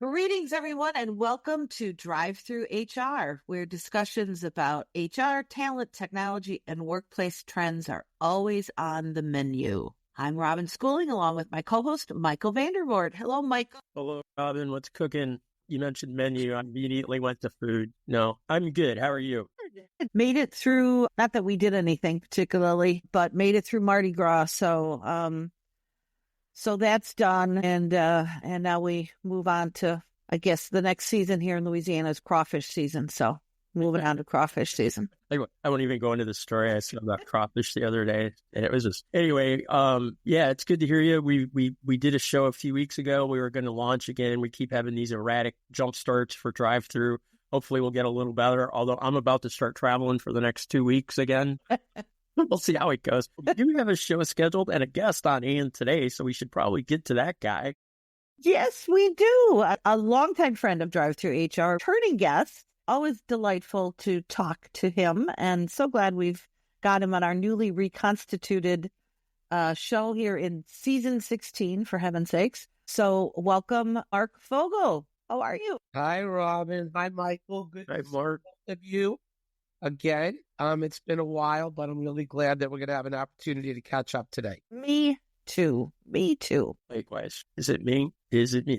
Greetings, everyone, and welcome to Drive Thru HR, where discussions about HR, talent, technology, and workplace trends are always on the menu. I'm Robin Schooling, along with my co-host, Michael VanDervort. Hello, Michael. Hello, Robin. What's cooking? You mentioned menu. I immediately went to food. No, I'm good. How are you? Made it through, not that we did anything particularly, but made it through Mardi Gras. So that's done, and now we move on to, I guess, the next season here in Louisiana is crawfish season. So moving on to crawfish season. I won't even go into the story. I saw about crawfish the other day, and it was just anyway. Yeah, it's good to hear you. We did a show a few weeks ago. We were going to launch again. We keep having these erratic jump starts for Drive Thru. Hopefully, we'll get a little better. Although I'm about to start traveling for the next 2 weeks again. We'll see how it goes. We do have a show scheduled and a guest on hand today, so we should probably get to that guy. Yes, we do. A longtime friend of Drive Thru HR, returning guest. Always delightful to talk to him, and so glad we've got him on our newly reconstituted show here in season 16, for heaven's sakes. So welcome, Mark Fogel. How are you? Hi, Robin. Hi, Michael. Good Hi, to see Mark. both of you again. It's been a while, but I'm really glad that we're going to have an opportunity to catch up today. Me too. Likewise. Is it me?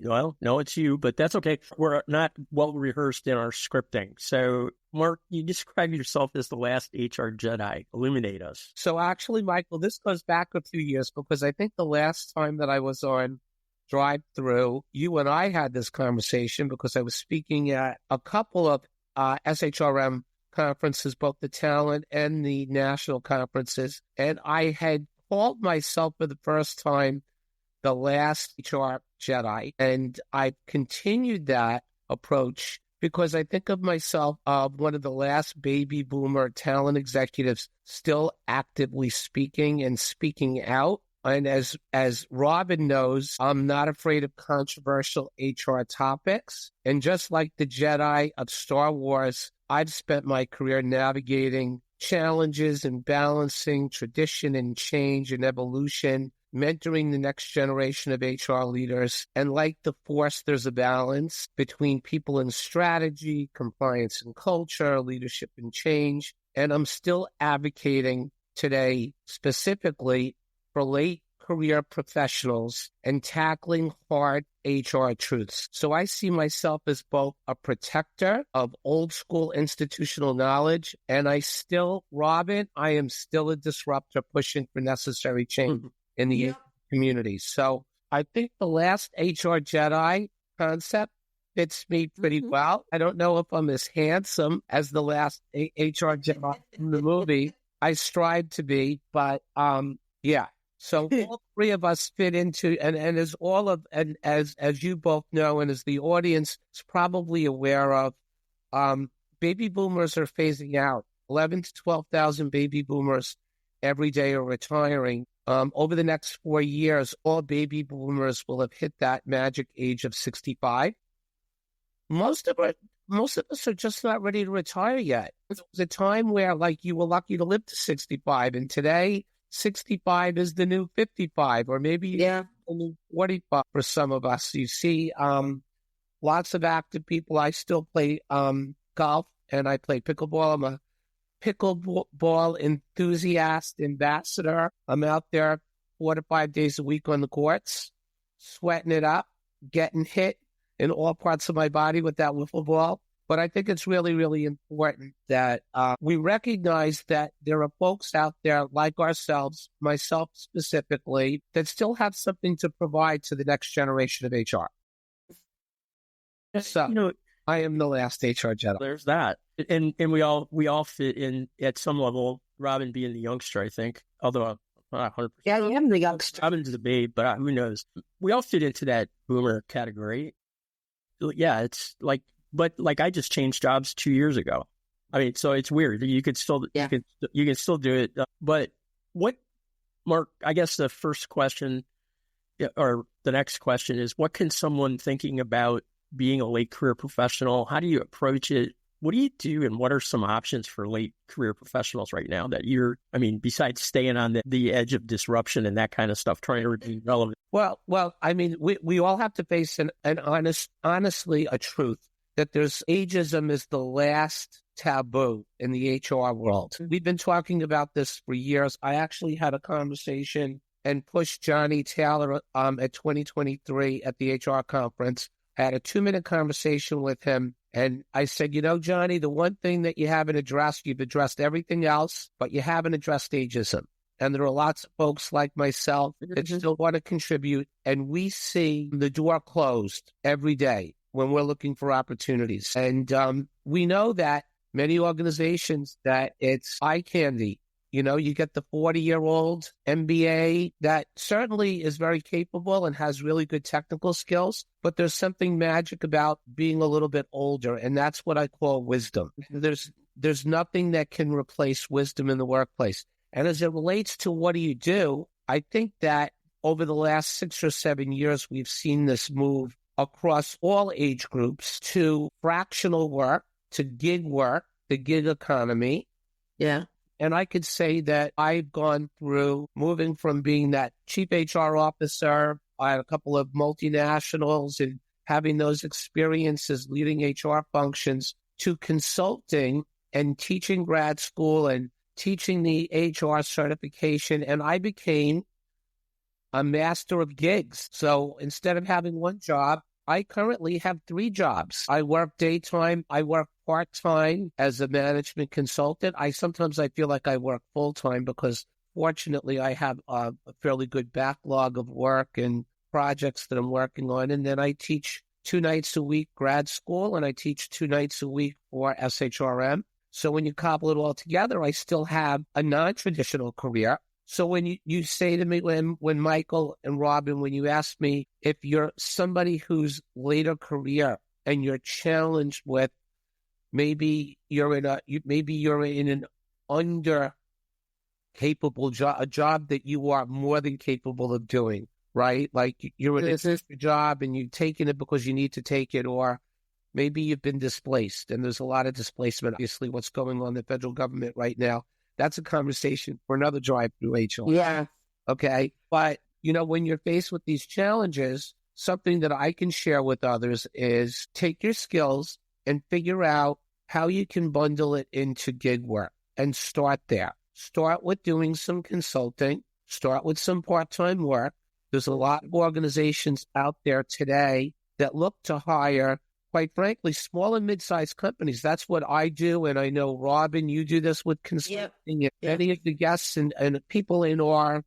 Well, no, it's you, but that's okay. We're not well rehearsed in our scripting. So, Mark, you describe yourself as the last HR Jedi. Illuminate us. So actually, Michael, this goes back a few years because I think the last time that I was on Drive Thru, you and I had this conversation because I was speaking at a couple of SHRM conferences, both the talent and the national conferences. And I had called myself for the first time the last HR Jedi. And I continued that approach because I think of myself one of the last baby boomer talent executives still actively speaking and speaking out. And as Robin knows, I'm not afraid of controversial HR topics. And just like the Jedi of Star Wars, I've spent my career navigating challenges and balancing tradition and change and evolution, mentoring the next generation of HR leaders. And like the Force, there's a balance between people and strategy, compliance and culture, leadership and change. And I'm still advocating today specifically for late career professionals and tackling hard HR truths. So I see myself as both a protector of old school institutional knowledge, and I am still a disruptor pushing for necessary change in the community. So I think the last HR Jedi concept fits me pretty well. I don't know if I'm as handsome as the last HR Jedi in the movie. I strive to be, but yeah. So all three of us fit into, and as you both know, and as the audience is probably aware of, baby boomers are phasing out. 11 to 12,000 baby boomers every day are retiring. Over the next 4 years, all baby boomers will have hit that magic age of 65. Most of us are just not ready to retire yet. There was a time where, like, you were lucky to live to 65, and today 65 is the new 55, or maybe the new 45 for some of us. You see lots of active people. I still play golf, and I play pickleball. I'm a pickleball enthusiast, ambassador. I'm out there 4 to 5 days a week on the courts, sweating it up, getting hit in all parts of my body with that wiffle ball. But I think it's really, really important that we recognize that there are folks out there like ourselves, myself specifically, that still have something to provide to the next generation of HR. So I am the last HR Jedi. There's that. And we all fit in at some level, Robin being the youngster, I think, although I'm not 100%. Yeah, I am the youngster. Robin's the babe, but who knows? We all fit into that boomer category. Yeah, it's like, but like I just changed jobs 2 years ago. I mean, so it's weird. You could still, you can still do it. But what, Mark, I guess the first question or the next question is, what can someone thinking about being a late career professional, how do you approach it? what do you do and what are some options for late career professionals right now that besides staying on the edge of disruption and that kind of stuff, trying to remain relevant? Well, we all have to face honestly a truth that ageism is the last taboo in the HR world. We've been talking about this for years. I actually had a conversation and pushed Johnny Taylor at 2023 at the HR conference. I had a 2-minute conversation with him, and I said, Johnny, the one thing that you haven't addressed, you've addressed everything else, but you haven't addressed ageism. And there are lots of folks like myself that still want to contribute, and we see the door closed every day when we're looking for opportunities. And we know that many organizations that it's eye candy. You get the 40-year-old MBA that certainly is very capable and has really good technical skills, but there's something magic about being a little bit older, and that's what I call wisdom. There's nothing that can replace wisdom in the workplace. And as it relates to what do you do, I think that over the last 6 or 7 years, we've seen this move across all age groups to fractional work, to gig work, the gig economy. Yeah. And I could say that I've gone through moving from being that chief HR officer, I had a couple of multinationals and having those experiences leading HR functions, to consulting and teaching grad school and teaching the HR certification. And I became a master of gigs. So instead of having one job, I currently have 3 jobs. I work daytime. I work part-time as a management consultant. Sometimes I feel like I work full-time because fortunately I have a fairly good backlog of work and projects that I'm working on. And then I teach 2 nights a week grad school, and I teach 2 nights a week for SHRM. So when you cobble it all together, I still have a non-traditional career. So when you say to me, when Michael and Robin, when you ask me if you're somebody who's later career and you're challenged with maybe you're in an under capable job, a job that you are more than capable of doing, right? Like you're in a job and you've taken it because you need to take it, or maybe you've been displaced, and there's a lot of displacement. Obviously, what's going on in the federal government right now. That's a conversation for another Drive Thru HR. Yeah. Okay. But, when you're faced with these challenges, something that I can share with others is take your skills and figure out how you can bundle it into gig work and start there. Start with doing some consulting. Start with some part-time work. There's a lot of organizations out there today that look to hire, quite frankly, small and mid-sized companies. That's what I do. And I know, Robin, you do this with consulting. Yep. Many of the guests and people in our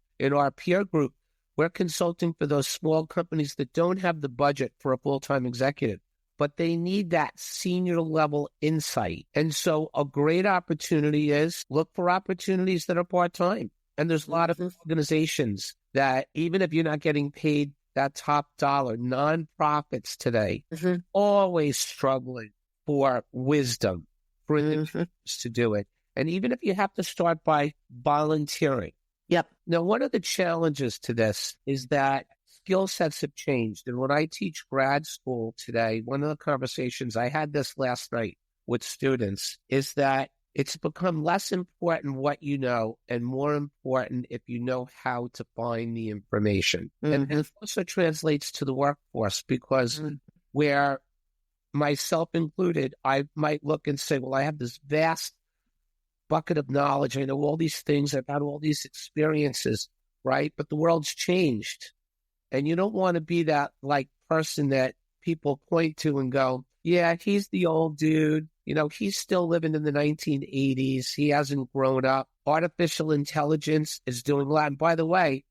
peer group, we're consulting for those small companies that don't have the budget for a full-time executive, but they need that senior level insight. And so a great opportunity is look for opportunities that are part-time. And there's a lot of organizations that even if you're not getting paid that top dollar, nonprofits today, always struggling for wisdom, for individuals to do it. And even if you have to start by volunteering. Yep. Now, one of the challenges to this is that skill sets have changed. And when I teach grad school today, one of the conversations I had this last night with students is that it's become less important what you know and more important if you know how to find the information. And that also translates to the workforce because where myself included, I might look and say, well, I have this vast bucket of knowledge. I know all these things. I've had all these experiences, right? But the world's changed. And you don't want to be that person that people point to and go, yeah, he's the old dude. He's still living in the 1980s. He hasn't grown up. Artificial intelligence is doing a lot. And by the way,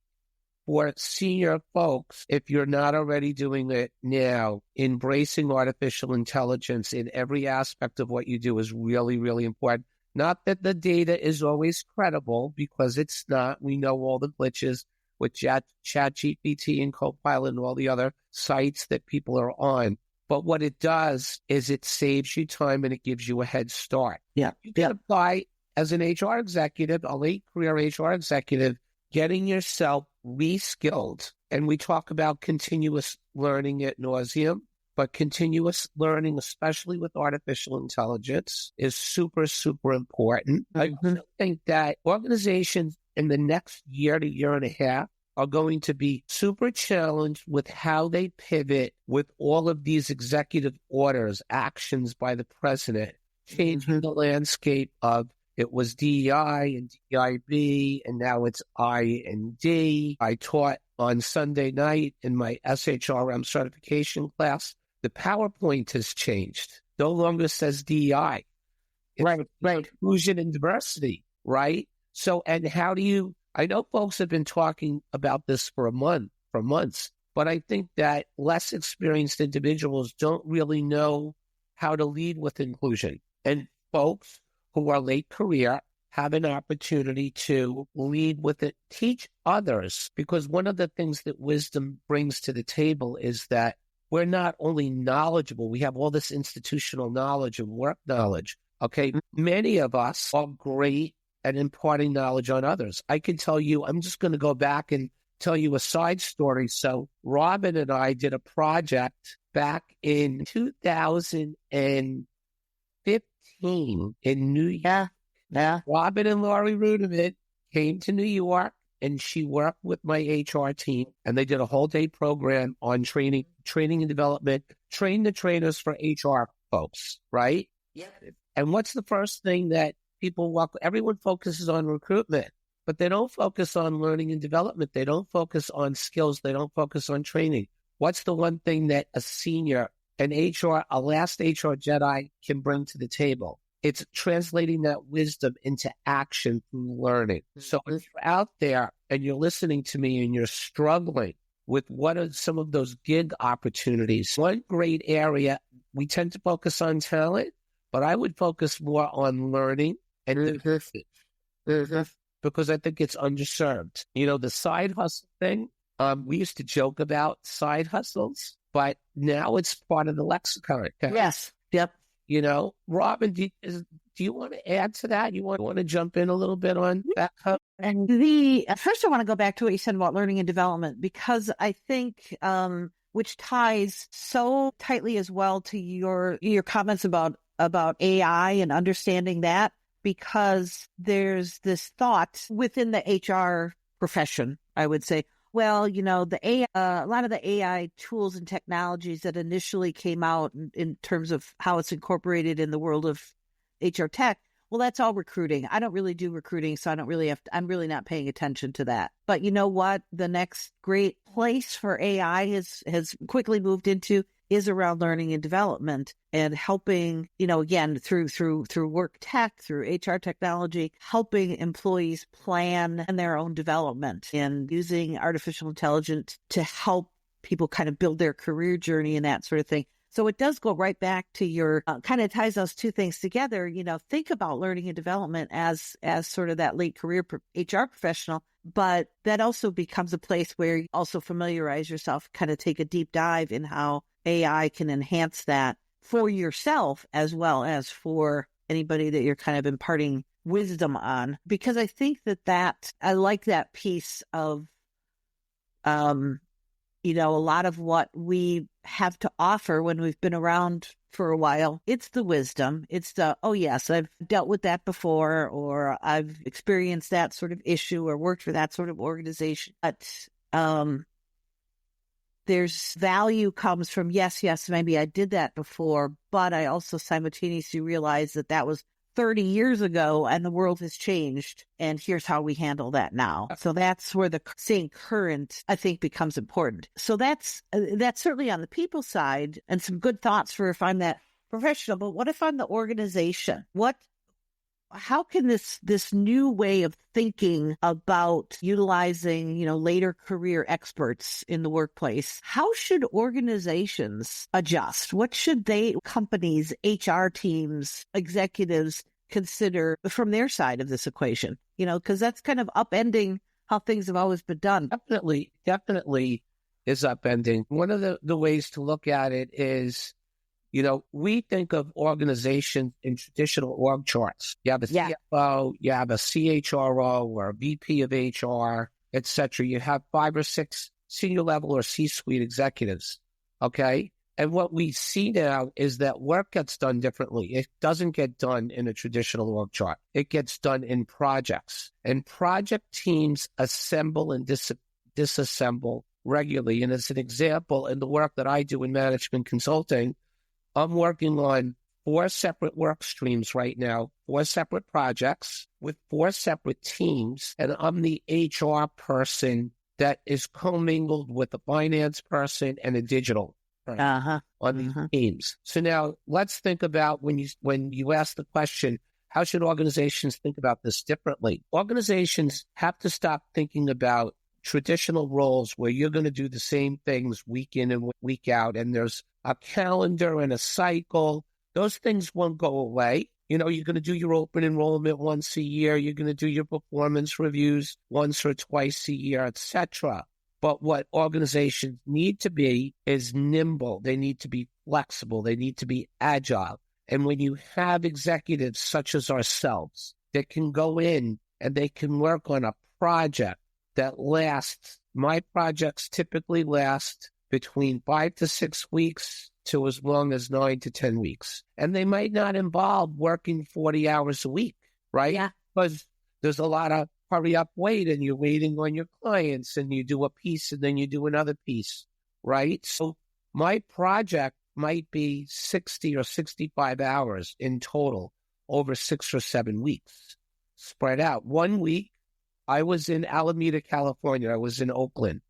for senior folks, if you're not already doing it now, embracing artificial intelligence in every aspect of what you do is really, really important. Not that the data is always credible, because it's not. We know all the glitches with ChatGPT and Copilot and all the other sites that people are on. But what it does is it saves you time and it gives you a head start. Yeah. You can apply as an HR executive, a late career HR executive, getting yourself reskilled. And we talk about continuous learning ad nauseum. but continuous learning, especially with artificial intelligence, is super, super important. I also think that organizations in the next year to year and a half are going to be super challenged with how they pivot with all of these executive orders, actions by the president, changing the landscape of it was DEI and DEIB, and now it's I and D. I taught on Sunday night in my SHRM certification class. The PowerPoint has changed. No longer says DEI. It's inclusion and diversity, right? So, and how do you, I know folks have been talking about this for months, but I think that less experienced individuals don't really know how to lead with inclusion. And folks who are late career have an opportunity to lead with it, teach others, because one of the things that wisdom brings to the table is that we're not only knowledgeable, we have all this institutional knowledge and work knowledge. Okay. Many of us are great at imparting knowledge on others. I can tell you, I'm just going to go back and tell you a side story. So Robin and I did a project back in 2015 in New York. Yeah. Robin and Laurie Rudiman came to New York, and she worked with my HR team, and they did a whole day program on training and development, train the trainers for HR folks, right? Yeah. And what's the first thing that everyone focuses on recruitment, but they don't focus on learning and development. They don't focus on skills. They don't focus on training. What's the one thing that a senior, a last HR Jedi can bring to the table? It's translating that wisdom into action through learning. So if you're out there and you're listening to me and you're struggling with what are some of those gig opportunities, one great area, we tend to focus on talent, but I would focus more on learning and development because I think it's underserved. You know, the side hustle thing, we used to joke about side hustles, but now it's part of the lexicon. Yes. Yep. You know, Robin, do you want to add to that? You want to jump in a little bit on that? And first I want to go back to what you said about learning and development, because I think, which ties so tightly as well to your comments about AI and understanding that, because there's this thought within the HR profession, I would say, well, you know, the AI, a lot of the AI tools and technologies that initially came out in terms of how it's incorporated in the world of HR tech, well, that's all recruiting. I don't really do recruiting, so I'm really not paying attention to that. But you know what? The next great place for AI has quickly moved into is around learning and development and helping, you know, again, through work tech, through HR technology, helping employees plan their own development and using artificial intelligence to help people kind of build their career journey and that sort of thing. So it does go right back to your kind of ties those two things together. You know, think about learning and development as sort of that late career HR professional, but that also becomes a place where you also familiarize yourself, kind of take a deep dive in how AI can enhance that for yourself as well as for anybody that you're kind of imparting wisdom on. Because I think that I like that piece of, you know, a lot of what we have to offer when we've been around for a while. It's the wisdom. It's the, oh yes, I've dealt with that before, or I've experienced that sort of issue or worked for that sort of organization. But there's value comes from, yes, maybe I did that before, but I also simultaneously realized that was 30 years ago and the world has changed, and here's how we handle that now. So that's where the staying current, I think, becomes important. So that's certainly on the people side, and some good thoughts for if I'm that professional. But what if I'm the organization? How can this new way of thinking about utilizing, you know, later career experts in the workplace, how should organizations adjust? What should companies, HR teams, executives consider from their side of this equation? You know, because that's kind of upending how things have always been done. Definitely is upending. One of the ways to look at it is, you know, we think of organizations in traditional org charts. You have a CFO, you have a CHRO or a VP of HR, et cetera. You have 5 or 6 senior level or C-suite executives, okay? And what we see now is that work gets done differently. It doesn't get done in a traditional org chart. It gets done in projects. And project teams assemble and disassemble regularly. And as an example, in the work that I do in management consulting, I'm working on 4 separate work streams right now, 4 separate projects with 4 separate teams. And I'm the HR person that is commingled with a finance person and a digital person on these teams. So now let's think about when you ask the question, how should organizations think about this differently? Organizations have to stop thinking about traditional roles where you're going to do the same things week in and week out, and there's a calendar and a cycle. Those things won't go away. You're going to do your open enrollment once a year. You're going to do your performance reviews once or twice a year, etc. But what organizations need to be is nimble. They need to be flexible. They need to be agile. And when you have executives such as ourselves that can go in and they can work on a project that lasts, my projects typically last between 5 to 6 weeks to as long as 9 to 10 weeks. And they might not involve working 40 hours a week, right? Yeah. Because there's a lot of hurry up, wait, and you're waiting on your clients, and you do a piece and then you do another piece, right? So my project might be 60 or 65 hours in total over 6 or 7 weeks, spread out. 1 week, I was in Alameda, California. I was in Oakland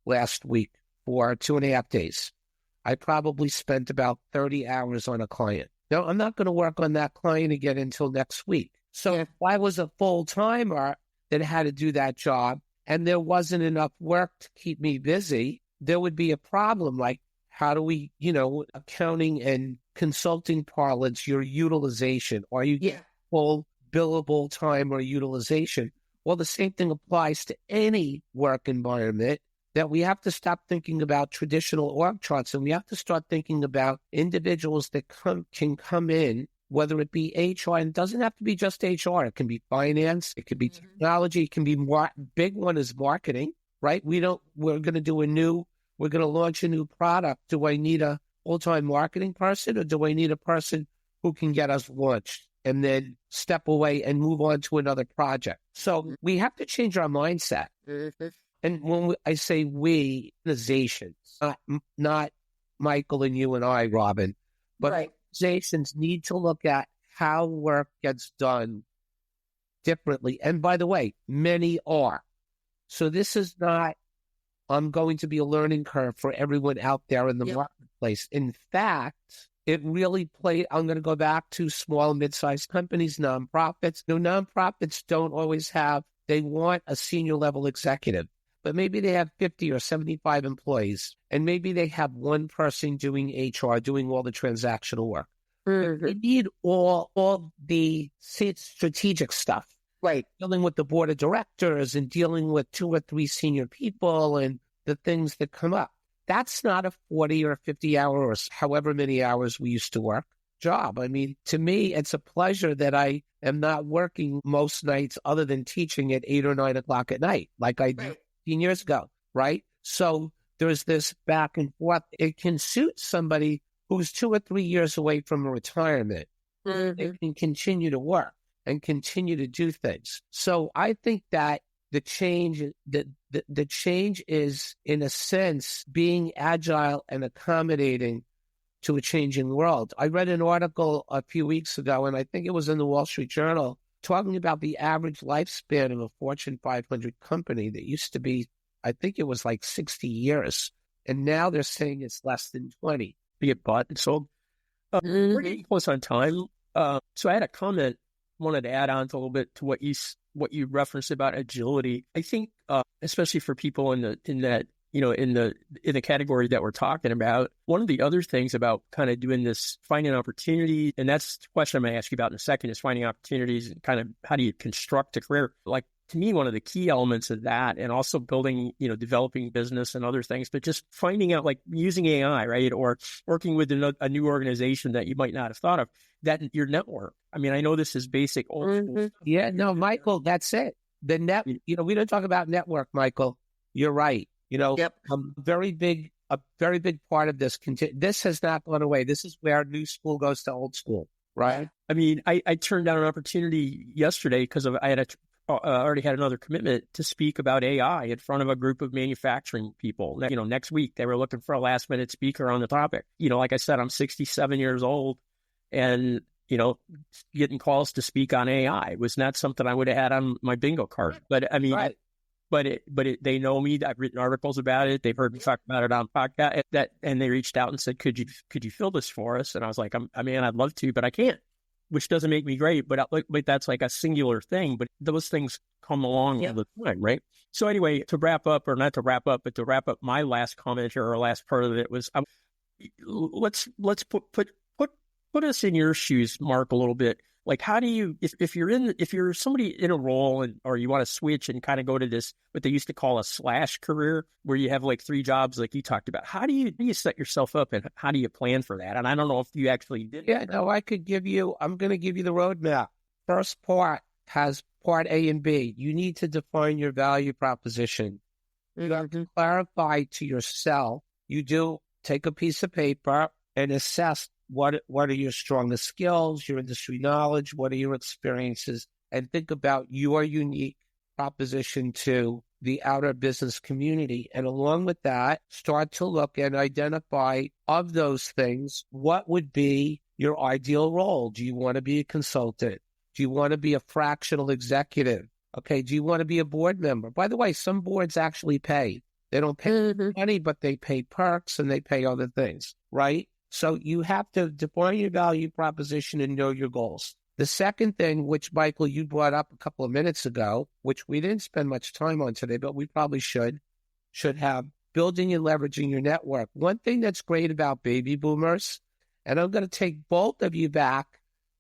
last week for 2.5 days. I probably spent about 30 hours on a client. Now, I'm not going to work on that client again until next week. So if I was a full-timer that had to do that job and there wasn't enough work to keep me busy, there would be a problem. Like, how do we, accounting and consulting parlance, your utilization? Are you getting full billable time or utilization? Well, the same thing applies to any work environment, that we have to stop thinking about traditional org charts, and we have to start thinking about individuals that can come in, whether it be HR, and it doesn't have to be just HR. It can be finance, it could be technology, it can be big one is marketing, right? We're going to launch a new product. Do I need a full-time marketing person, or do I need a person who can get us launched and then step away and move on to another project? So we have to change our mindset. And when I say we, organizations, not Michael and you and I, Robin, but organizations need to look at how work gets done differently. And by the way, many are. So this is not going to be a learning curve for everyone out there in the marketplace. In fact, it really I'm going to go back to small, mid-sized companies, nonprofits. Nonprofits don't always they want a senior level executive, but maybe they have 50 or 75 employees, and maybe they have one person doing HR, doing all the transactional work. They need all the strategic stuff, right? Dealing with the board of directors and dealing with 2 or 3 senior people and the things that come up. That's not a 40 or 50 hours, however many hours we used to work job. I mean, to me, it's a pleasure that I am not working most nights other than teaching at 8 or 9 o'clock at night, like I did 15 years ago, right? So there's this back and forth. It can suit somebody who's 2 or 3 years away from a retirement. They can continue to work and continue to do things. So I think that the change is, in a sense, being agile and accommodating to a changing world. I read an article a few weeks ago, and I think it was in the Wall Street Journal, talking about the average lifespan of a Fortune 500 company that used to be, I think it was like 60 years. And now they're saying it's less than 20. Be it bought and sold. We're getting close on time. So I had a comment, wanted to add on to a little bit to what you referenced about agility. I think, especially for people in the category that we're talking about, one of the other things about kind of doing this, finding opportunity, and that's the question I'm going to ask you about in a second, is finding opportunities and kind of how do you construct a career? Like, to me, one of the key elements of that, and also building, developing business and other things, but just finding out, like using AI, right? Or working with a new organization that you might not have thought of, that your network. I mean, I know this is basic. Yeah, no, Michael, that's it. We don't talk about network, Michael. You're right. I'm very big a very big part of this. This has not gone away. This is where new school goes to old school, right? I mean, I turned down an opportunity yesterday because I had already had another commitment to speak about AI in front of a group of manufacturing people. Next week they were looking for a last minute speaker on the topic. Like I said, I'm 67 years old, and getting calls to speak on AI was not something I would have had on my bingo card. But I mean, right. They know me. I've written articles about it. They've heard me talk about it on podcast. And they reached out and said, "Could you fill this for us?" And I was like, I'd love to, but I can't." Which doesn't make me great, but that's like a singular thing. But those things come along all the time, right? So anyway, to wrap up my last comment here, or last part of it was, let's put us in your shoes, Mark, a little bit. Like, how do you, if you're somebody in a role or you want to switch and kind of go to this, what they used to call a slash career, where you have like 3 jobs, like you talked about, how do you set yourself up, and how do you plan for that? And I don't know if you actually did. Yeah, no, I'm going to give you the roadmap. First part has part A and B. You need to define your value proposition. You have to clarify to yourself. You do take a piece of paper and assess what are your strongest skills, your industry knowledge, what are your experiences, and think about your unique proposition to the outer business community. And along with that, start to look and identify, of those things, what would be your ideal role. Do you want to be a consultant? Do you want to be a fractional executive? Okay, do you want to be a board member? By the way, some boards actually pay. They don't pay money, but they pay perks and they pay other things, right? So you have to define your value proposition and know your goals. The second thing, which, Michael, you brought up a couple of minutes ago, which we didn't spend much time on today, but we probably should have, building and leveraging your network. One thing that's great about baby boomers, and I'm going to take both of you back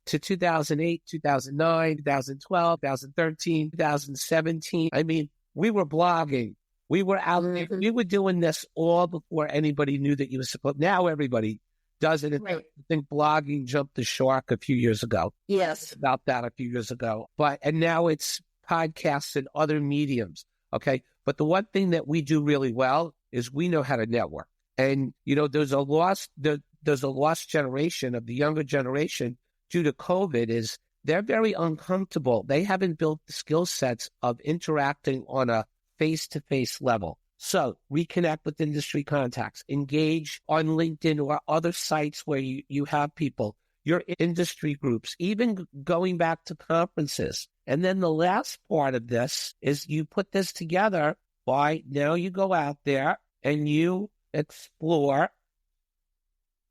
to 2008, 2009, 2012, 2013, 2017. I mean, we were blogging. We were out there. We were doing this all before anybody knew that you were supposed. Now everybody does it. Right. I think blogging jumped the shark a few years ago. Yes. About that a few years ago. And now it's podcasts and other mediums. Okay. But the one thing that we do really well is we know how to network. And, there's a lost generation of the younger generation due to COVID is they're very uncomfortable. They haven't built the skill sets of interacting on a face-to-face level. So reconnect with industry contacts, engage on LinkedIn or other sites where you have people, your industry groups, even going back to conferences. And then the last part of this is you put this together by now you go out there and you explore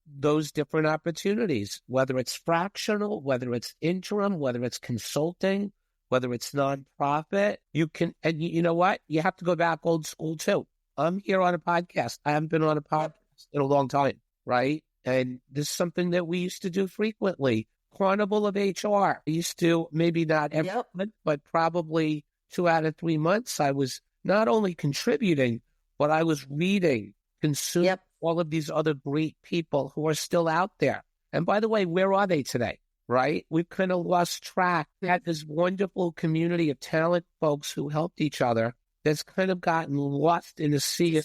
those different opportunities, whether it's fractional, whether it's interim, whether it's consulting, whether it's nonprofit. You can, and you know what? You have to go back old school too. I'm here on a podcast. I haven't been on a podcast in a long time, right? And this is something that we used to do frequently. Carnival of HR. I used to, maybe not every month, but probably 2 out of 3 months, I was not only contributing, but I was reading, consuming all of these other great people who are still out there. And by the way, where are they today? Right? We've kind of lost track. We had this wonderful community of talent folks who helped each other that's kind of gotten lost in the sea.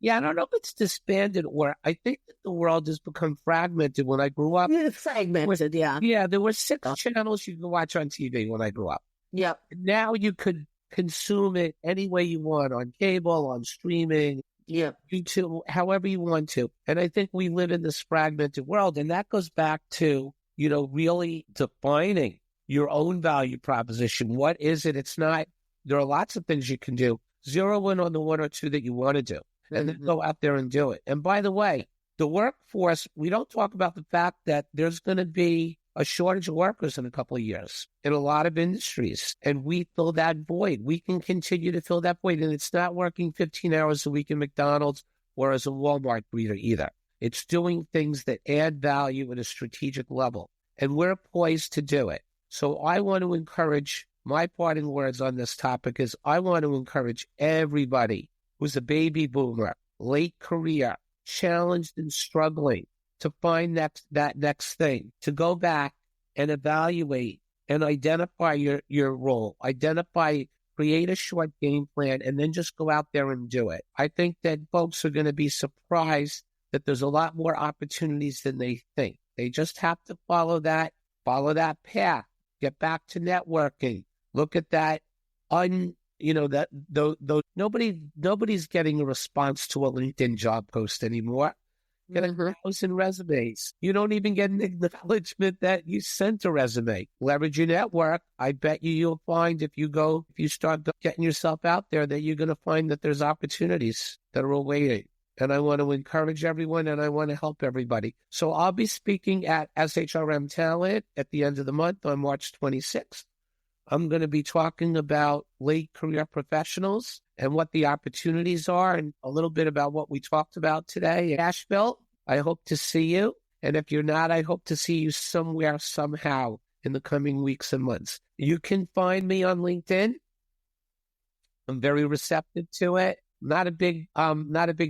Yeah, I don't know if it's disbanded or I think that the world has become fragmented. When I grew up, fragmented, yeah, there were 6 channels you could watch on TV when I grew up. Yep. Now you could consume it any way you want, on cable, on streaming, YouTube, however you want to. And I think we live in this fragmented world, and that goes back to really defining your own value proposition. What is it? It's not, there are lots of things you can do. Zero in on the 1 or 2 that you want to do, and then go out there and do it. And by the way, the workforce, we don't talk about the fact that there's going to be a shortage of workers in a couple of years in a lot of industries, and we fill that void. We can continue to fill that void, and it's not working 15 hours a week in McDonald's or as a Walmart greeter either. It's doing things that add value at a strategic level, and we're poised to do it. So I want to encourage, my parting words on this topic is I want to encourage everybody who's a baby boomer, late career, challenged and struggling to find that next thing, to go back and evaluate and identify your role, identify create a short game plan, and then just go out there and do it. I think that folks are going to be surprised that there's a lot more opportunities than they think. They just have to follow that path, get back to networking, look at that nobody's getting a response to a LinkedIn job post anymore. Get 1,000 resumes. You don't even get an acknowledgement that you sent a resume. Leverage your network. I bet you'll find if you start getting yourself out there, that you're going to find that there's opportunities that are awaiting. And I want to encourage everyone, and I want to help everybody. So I'll be speaking at SHRM Talent at the end of the month on March 26th. I'm going to be talking about late career professionals and what the opportunities are, and a little bit about what we talked about today in Asheville. I hope to see you. And if you're not, I hope to see you somewhere, somehow in the coming weeks and months. You can find me on LinkedIn. I'm very receptive to it. Not a big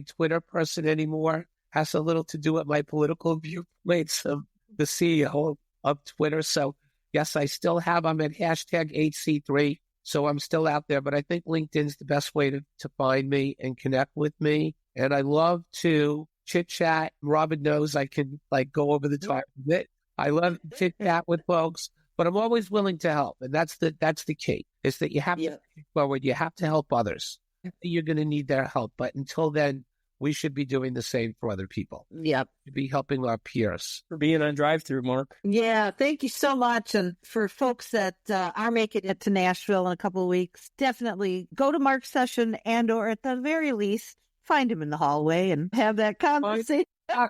Twitter person anymore. Has a little to do with my political viewpoints of the CEO of Twitter. So yes, I'm at #HC3. So I'm still out there, but I think LinkedIn's the best way to find me and connect with me. And I love to chit chat. Robin knows I can go over the top of it. I love to chit chat with folks, but I'm always willing to help. And that's the key, is that you have to move forward. You have to help others. You're going to need their help. But until then, we should be doing the same for other people. Yep. To be helping our peers. For being on Drive Thru, Mark. Yeah, thank you so much. And for folks that are making it to Nashville in a couple of weeks, definitely go to Mark's session, or at the very least, find him in the hallway and have that conversation. Yeah,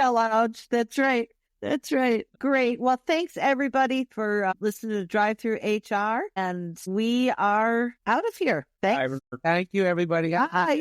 lounge. That's right. That's right. Great. Well, thanks everybody for listening to Drive Thru HR, and we are out of here. Thanks. Thank you, everybody. Bye.